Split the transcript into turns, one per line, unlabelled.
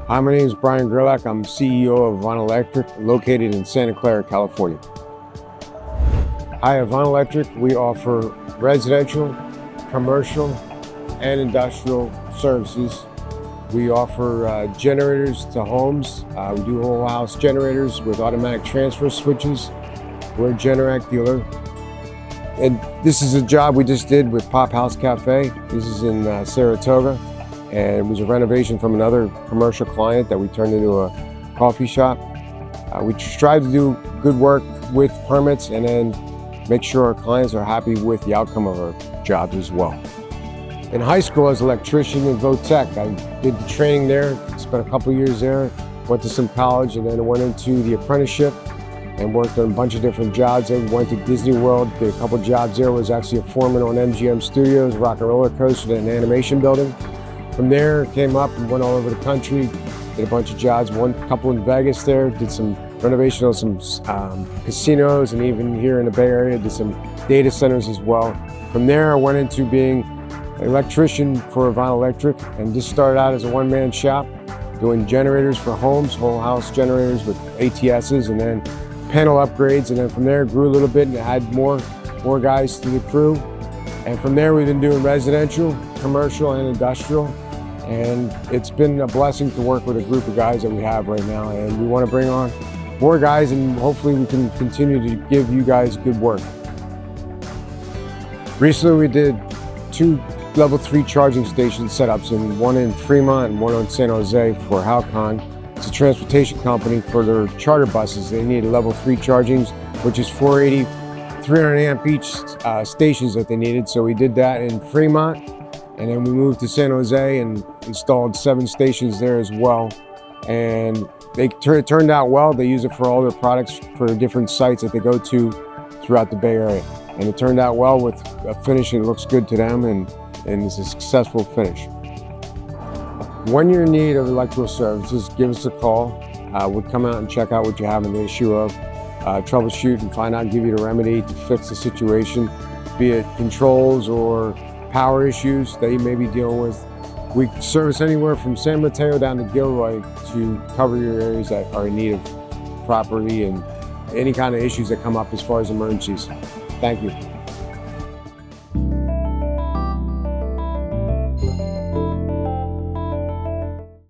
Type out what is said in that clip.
Hi, my name is Brian Gerlach. I'm CEO of Avant Electric, located in Santa Clara, California. Hi, Avant Electric. We offer residential, commercial, and industrial services. We offer generators to homes. We do whole house generators with automatic transfer switches. We're a Generac dealer. And this is a job we just did with Pop House Cafe. This is in Saratoga. And it was a renovation from another commercial client that we turned into a coffee shop. We strive to do good work with permits and then make sure our clients are happy with the outcome of our jobs as well. In high school, as an electrician in Votech, I did the training there, spent a couple years there, went to some college, and then I went into the apprenticeship and worked on a bunch of different jobs. I went to Disney World, did a couple jobs there, was actually a foreman on MGM Studios, Rock and Roller Coaster, and an animation building. From there, came up and went all over the country, did a bunch of jobs, couple in Vegas there, did some renovation on some casinos, and even here in the Bay Area, did some data centers as well. From there, I went into being an electrician for Avant Electric and just started out as a one-man shop, doing generators for homes, whole house generators with ATSs, and then panel upgrades. And then from there, grew a little bit and added more guys to the crew. And from there, we've been doing residential, commercial, and industrial. And it's been a blessing to work with a group of guys that we have right now. And we want to bring on more guys, and hopefully we can continue to give you guys good work. Recently, we did 2 level 3 charging station setups, and one in Fremont and one in San Jose for Halcon. It's a transportation company for their charter buses. They need level 3 chargings, which is 480, 300 amp each stations that they needed. So we did that in Fremont. And then we moved to San Jose and installed 7 stations there as well. And it turned out well. They use it for all their products for different sites that they go to throughout the Bay Area. And it turned out well with a finish. It looks good to them, and it's a successful finish. When you're in need of electrical services, give us a call. We'll come out and check out what you have an issue of, troubleshoot and find out and give you the remedy to fix the situation, be it controls or power issues that you may be dealing with. We service anywhere from San Mateo down to Gilroy to cover your areas that are in need of property and any kind of issues that come up as far as emergencies. Thank you.